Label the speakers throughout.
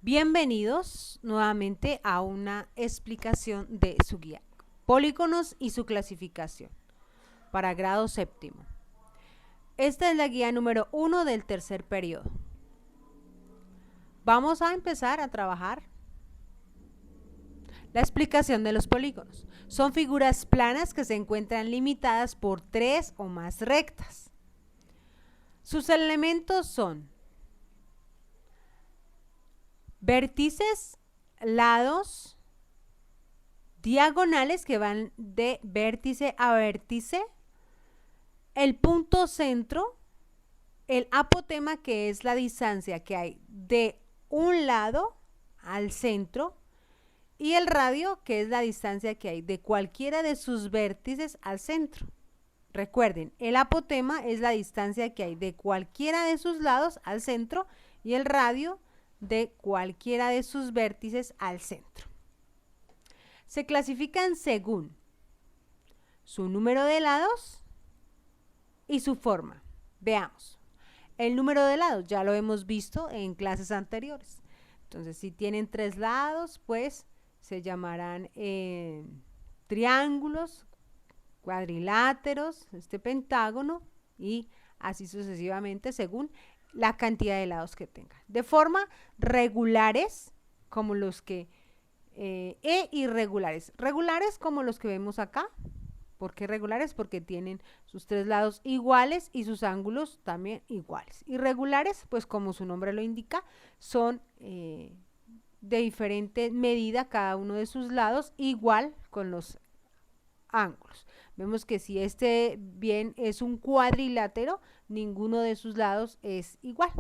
Speaker 1: Bienvenidos nuevamente a una explicación de su guía, Polígonos y su clasificación, para grado séptimo. Esta es la guía número 1 del tercer periodo. Vamos a empezar a trabajar la explicación de los polígonos. Son figuras planas que se encuentran limitadas por 3 o más rectas. Sus elementos son vértices, lados, diagonales que van de vértice a vértice, el punto centro, el apotema, que es la distancia que hay de un lado al centro, y el radio, que es la distancia que hay de cualquiera de sus vértices al centro. Recuerden, el apotema es la distancia que hay de cualquiera de sus lados al centro y el radio de cualquiera de sus vértices al centro. Se clasifican según su número de lados y su forma. Veamos. El número de lados ya lo hemos visto en clases anteriores. Entonces, si tienen 3 lados, pues se llamarán triángulos, cuadriláteros, este pentágono y así sucesivamente según la cantidad de lados que tengan. De forma regulares, como los que, e irregulares. Regulares como los que vemos acá. ¿Por qué regulares? Porque tienen sus 3 lados iguales y sus ángulos también iguales. Irregulares, pues como su nombre lo indica, son de diferente medida cada uno de sus lados, igual con los ángulos. Vemos que si este bien es un cuadrilátero, ninguno de sus lados es igual.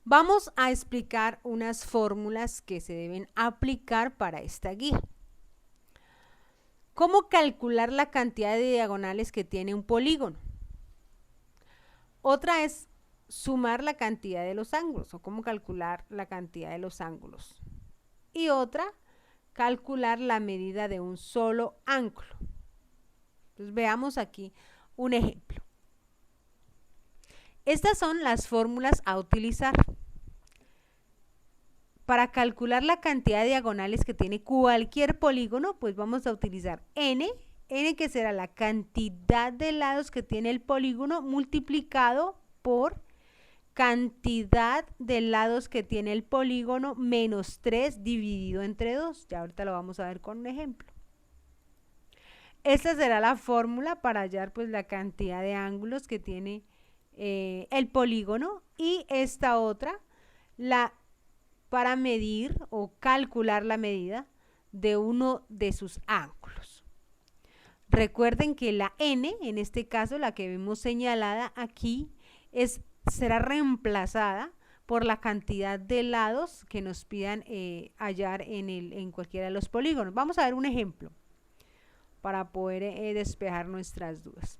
Speaker 1: Vamos a explicar unas fórmulas que se deben aplicar para esta guía. ¿Cómo calcular la cantidad de diagonales que tiene un polígono? Otra es sumar la cantidad de los ángulos, o cómo calcular la cantidad de los ángulos. Y otra, calcular la medida de un solo ángulo. Entonces veamos aquí un ejemplo. Estas son las fórmulas a utilizar. Para calcular la cantidad de diagonales que tiene cualquier polígono, pues vamos a utilizar n que será la cantidad de lados que tiene el polígono multiplicado por cantidad de lados que tiene el polígono menos 3 dividido entre 2. Ya ahorita lo vamos a ver con un ejemplo. Esta será la fórmula para hallar pues la cantidad de ángulos que tiene el polígono, y esta otra para medir o calcular la medida de uno de sus ángulos. Recuerden que la n, en este caso la que vemos señalada aquí, será reemplazada por la cantidad de lados que nos pidan hallar en cualquiera de los polígonos. Vamos a ver un ejemplo para poder despejar nuestras dudas.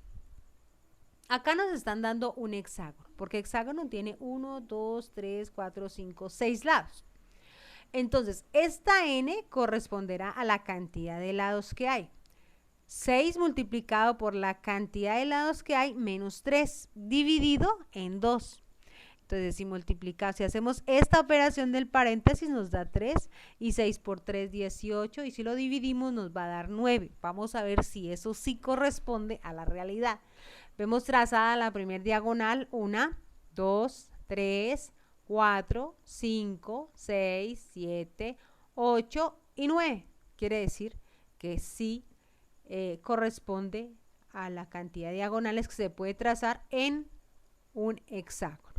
Speaker 1: Acá nos están dando un hexágono, porque hexágono tiene 1, 2, 3, 4, 5, 6 lados. Entonces, esta n corresponderá a la cantidad de lados que hay. 6 multiplicado por la cantidad de lados que hay menos 3 dividido en 2. Entonces, si hacemos esta operación del paréntesis nos da 3 y 6 por 3, 18, y si lo dividimos nos va a dar 9. Vamos a ver si eso sí corresponde a la realidad. Vemos trazada la primera diagonal, 1, 2, 3, 4, 5, 6, 7, 8 y 9. Quiere decir que sí corresponde a la cantidad de diagonales que se puede trazar en un hexágono.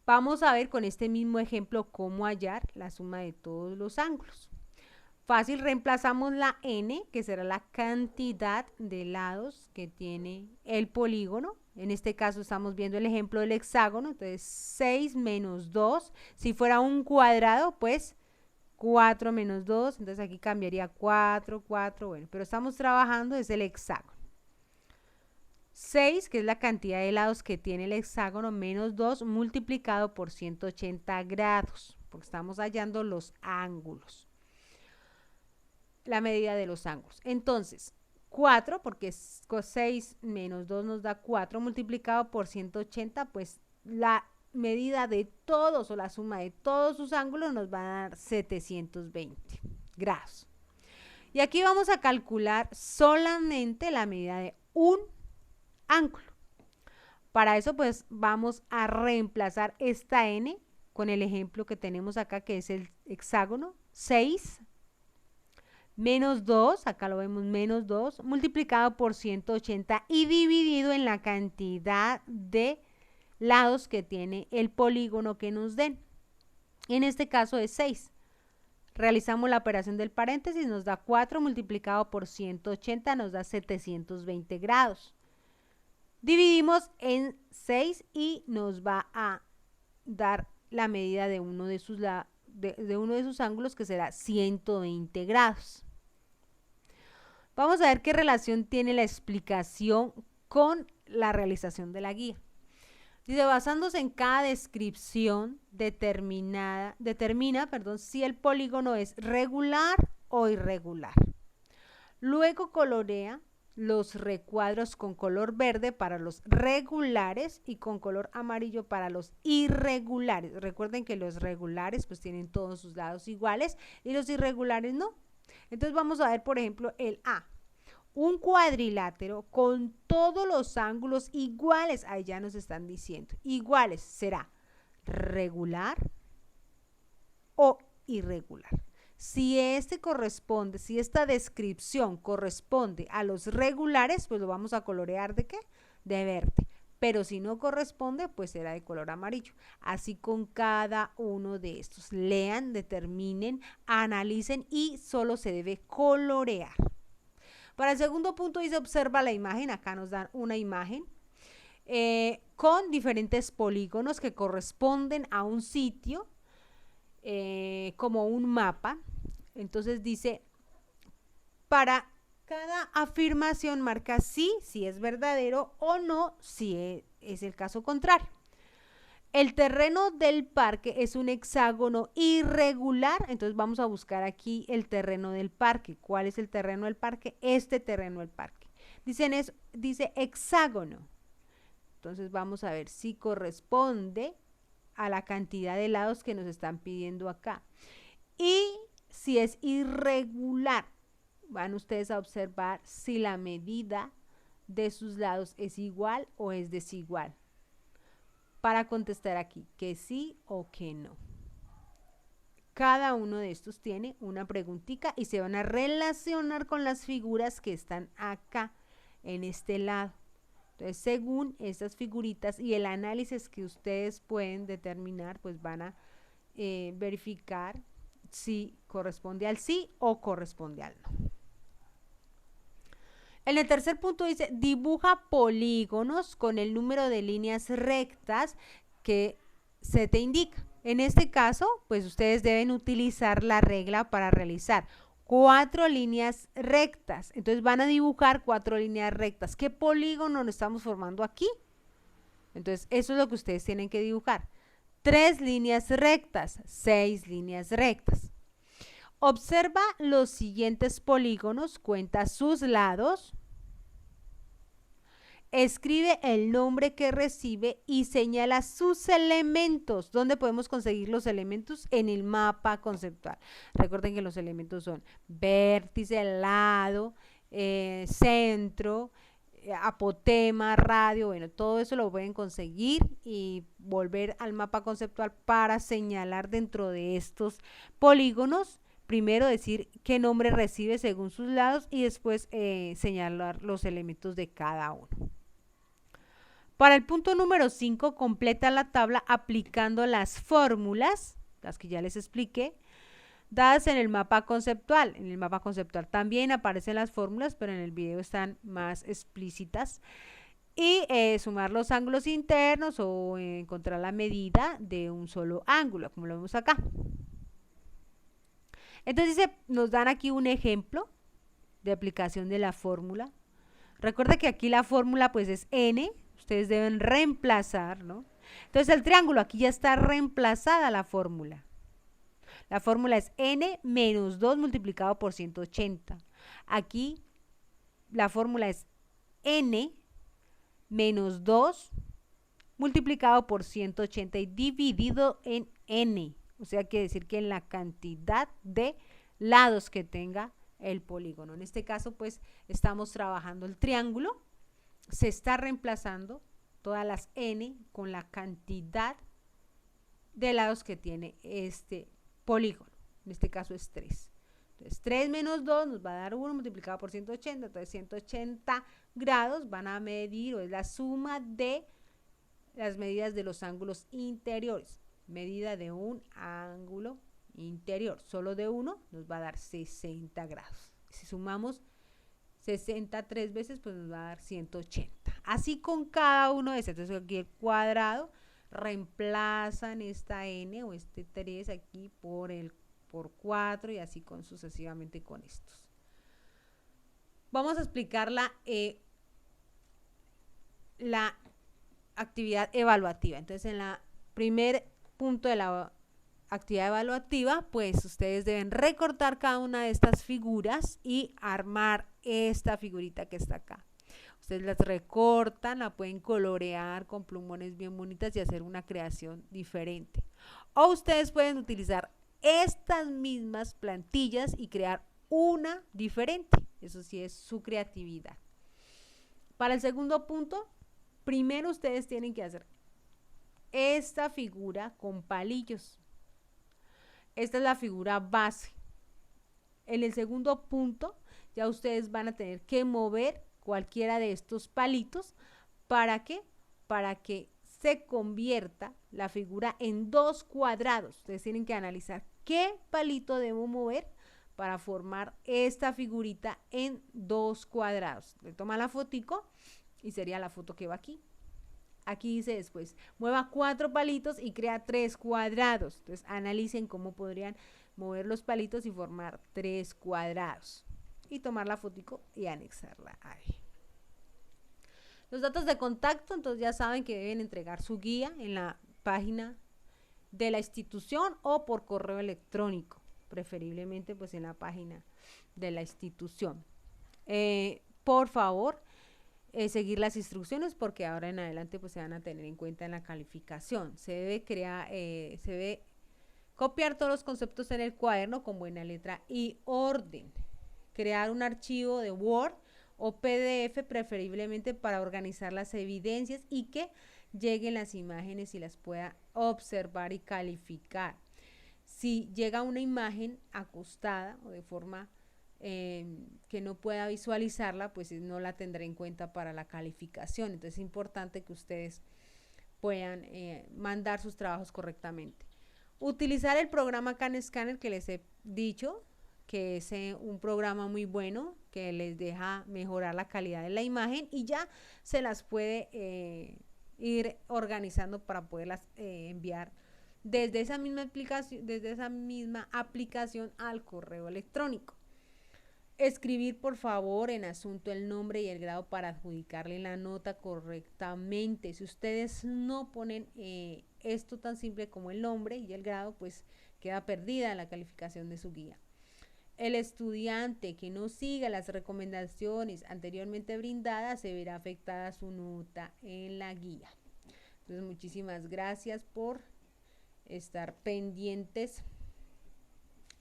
Speaker 1: Vamos a ver con este mismo ejemplo cómo hallar la suma de todos los ángulos. Fácil, reemplazamos la n, que será la cantidad de lados que tiene el polígono. En este caso estamos viendo el ejemplo del hexágono, entonces 6 menos 2. Si fuera un cuadrado, pues 4 menos 2, entonces aquí cambiaría 4, 4, bueno, pero estamos trabajando desde el hexágono. 6, que es la cantidad de lados que tiene el hexágono, menos 2 multiplicado por 180 grados, porque estamos hallando los ángulos, la medida de los ángulos. Entonces, 4, porque 6 menos 2 nos da 4, multiplicado por 180, pues medida de todos o la suma de todos sus ángulos nos va a dar 720 grados. Y aquí vamos a calcular solamente la medida de un ángulo. Para eso pues vamos a reemplazar esta n con el ejemplo que tenemos acá, que es el hexágono, 6 menos 2, acá lo vemos menos 2, multiplicado por 180 y dividido en la cantidad de lados que tiene el polígono que nos den. En este caso es 6. Realizamos la operación del paréntesis, nos da 4 multiplicado por 180, nos da 720 grados. Dividimos en 6 y nos va a dar la medida de uno de sus, uno de sus ángulos, que será 120 grados. Vamos a ver qué relación tiene la explicación con la realización de la guía. Dice, basándose en cada descripción determina si el polígono es regular o irregular. Luego colorea los recuadros con color verde para los regulares y con color amarillo para los irregulares. Recuerden que los regulares pues tienen todos sus lados iguales y los irregulares no. Entonces vamos a ver, por ejemplo, el A. Un cuadrilátero con todos los ángulos iguales, ahí ya nos están diciendo, iguales, será regular o irregular. Si esta descripción corresponde a los regulares, pues lo vamos a colorear ¿de qué? De verde. Pero si no corresponde, pues será de color amarillo. Así con cada uno de estos. Lean, determinen, analicen y solo se debe colorear. Para el segundo punto dice, observa la imagen. Acá nos dan una imagen con diferentes polígonos que corresponden a un sitio, como un mapa. Entonces dice, para cada afirmación marca sí, si es verdadero, o no, si es el caso contrario. El terreno del parque es un hexágono irregular, entonces vamos a buscar aquí el terreno del parque. ¿Cuál es el terreno del parque? Este terreno del parque. Dice hexágono. Entonces vamos a ver si corresponde a la cantidad de lados que nos están pidiendo acá. Y si es irregular, van ustedes a observar si la medida de sus lados es igual o es desigual, para contestar aquí que sí o que no. Cada uno de estos tiene una preguntita y se van a relacionar con las figuras que están acá en este lado. Entonces, según estas figuritas y el análisis que ustedes pueden determinar, pues van a verificar si corresponde al sí o corresponde al no. En el tercer punto dice, dibuja polígonos con el número de líneas rectas que se te indica. En este caso, pues ustedes deben utilizar la regla para realizar 4 líneas rectas. Entonces van a dibujar 4 líneas rectas. ¿Qué polígono nos estamos formando aquí? Entonces eso es lo que ustedes tienen que dibujar. 3 líneas rectas, 6 líneas rectas. Observa los siguientes polígonos, cuenta sus lados, escribe el nombre que recibe y señala sus elementos. ¿Dónde podemos conseguir los elementos? En el mapa conceptual. Recuerden que los elementos son vértice, lado, centro, apotema, radio, bueno, todo eso lo pueden conseguir y volver al mapa conceptual para señalar dentro de estos polígonos. Primero decir qué nombre recibe según sus lados y después señalar los elementos de cada uno. Para el punto número 5, completa la tabla aplicando las fórmulas, las que ya les expliqué, dadas en el mapa conceptual. En el mapa conceptual también aparecen las fórmulas, pero en el video están más explícitas. Y sumar los ángulos internos o encontrar la medida de un solo ángulo, como lo vemos acá. Entonces nos dan aquí un ejemplo de aplicación de la fórmula. Recuerda que aquí la fórmula pues es n, ustedes deben reemplazar, ¿no? Entonces el triángulo, aquí ya está reemplazada la fórmula. La fórmula es n menos 2 multiplicado por 180. Aquí la fórmula es n menos 2 multiplicado por 180 y dividido en n. O sea, quiere decir que en la cantidad de lados que tenga el polígono. En este caso, pues, estamos trabajando el triángulo. Se está reemplazando todas las n con la cantidad de lados que tiene este polígono. En este caso es 3. Entonces, 3 menos 2 nos va a dar 1 multiplicado por 180. Entonces, 180 grados van a medir, o es la suma de las medidas de los ángulos interiores. Medida de un ángulo interior. Solo de uno nos va a dar 60 grados. Si sumamos 60 3 veces, pues nos va a dar 180. Así con cada uno de estos. Entonces, aquí el cuadrado reemplazan esta n o este 3 aquí por 4 y así sucesivamente con estos. Vamos a explicar la actividad evaluativa. Entonces, en la primer punto de la actividad evaluativa, pues ustedes deben recortar cada una de estas figuras y armar esta figurita que está acá. Ustedes las recortan, la pueden colorear con plumones bien bonitas y hacer una creación diferente. O ustedes pueden utilizar estas mismas plantillas y crear una diferente. Eso sí es su creatividad. Para el segundo punto, primero ustedes tienen que hacer esta figura con palillos. Esta es la figura base. En el segundo punto, ya ustedes van a tener que mover cualquiera de estos palitos. ¿Para qué? Para que se convierta la figura en 2 cuadrados. Ustedes tienen que analizar qué palito debo mover para formar esta figurita en 2 cuadrados. Le toma la fotico y sería la foto que va aquí. Aquí dice después, mueva 4 palitos y crea 3 cuadrados. Entonces, analicen cómo podrían mover los palitos y formar 3 cuadrados. Y tomar la fotico y anexarla ahí. Los datos de contacto, entonces ya saben que deben entregar su guía en la página de la institución o por correo electrónico, preferiblemente pues en la página de la institución. Por favor, seguir las instrucciones porque ahora en adelante pues se van a tener en cuenta en la calificación. Se debe copiar todos los conceptos en el cuaderno con buena letra y orden. Crear un archivo de Word o PDF preferiblemente para organizar las evidencias y que lleguen las imágenes y las pueda observar y calificar. Si llega una imagen acostada o de forma que no pueda visualizarla, pues no la tendré en cuenta para la calificación. Entonces es importante que ustedes puedan mandar sus trabajos correctamente. Utilizar el programa CanScanner que les he dicho, que es un programa muy bueno que les deja mejorar la calidad de la imagen y ya se las puede ir organizando para poderlas enviar desde esa misma aplicación al correo electrónico. Escribir por favor en asunto el nombre y el grado para adjudicarle la nota correctamente. Si ustedes no ponen esto tan simple como el nombre y el grado, pues queda perdida la calificación de su guía. El estudiante que no siga las recomendaciones anteriormente brindadas se verá afectada su nota en la guía. Entonces, muchísimas gracias por estar pendientes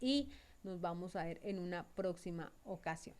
Speaker 1: y nos vamos a ver en una próxima ocasión.